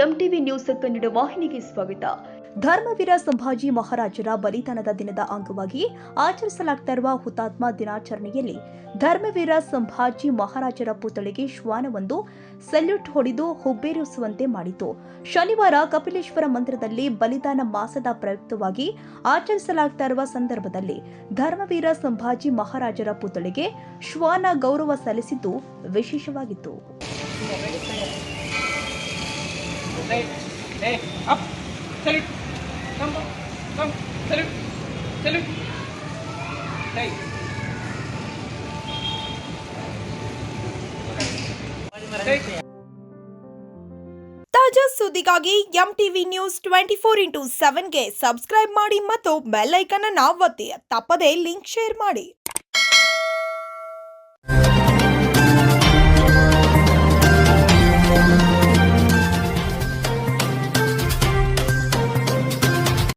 MTV news Kannada ವಾಹಿನಿಗೆ ಸ್ವಾಗತ. ಧರ್ಮವೀರ ಸಂಭಾಜಿ ಮಹಾರಾಜರ ಬಲಿದಾನದ ದಿನದ ಅಂಗವಾಗಿ ಆಚರಿಸಲಾಗುತ್ತಿರುವ ಹುತಾತ್ಮ ದಿನಾಚರಣೆಯಲ್ಲಿ ಧರ್ಮವೀರ ಸಂಭಾಜಿ ಮಹಾರಾಜರ ಪುತ್ಥಳಿಗೆ ಶ್ವಾನವೊಂದು ಸಲ್ಯೂಟ್ ಹೊಡೆದು ಹುಬ್ಬೇರಿಸುವಂತೆ ಮಾಡಿತು. ಶನಿವಾರ ಕಪಿಲೇಶ್ವರ ಮಂದಿರದಲ್ಲಿ ಬಲಿದಾನ ಮಾಸದ ಪ್ರಯುಕ್ತವಾಗಿ ಆಚರಿಸಲಾಗುತ್ತಿರುವ ಸಂದರ್ಭದಲ್ಲಿ ಧರ್ಮವೀರ ಸಂಭಾಜಿ ಮಹಾರಾಜರ ಪುತ್ಥಳಿಗೆ ಶ್ವಾನ ಗೌರವ ಸಲ್ಲಿಸಿದ್ದು ವಿಶೇಷವಾಗಿತ್ತು. Hey, up, salute, come, salute, salute, hey. ತಾಜಾ ಸುದ್ದಿಗಾಗಿ ಎಂಟಿವಿ ನ್ಯೂಸ್ 24x7 ಗೆ ಸಬ್ಸ್ಕ್ರೈಬ್ ಮಾಡಿ ಮತ್ತು ಬೆಲ್ ಐಕಾನ್ ಅನ್ನು ಒತ್ತಿ. ತಪ್ಪದೇ ಲಿಂಕ್ ಶೇರ್ ಮಾಡಿ.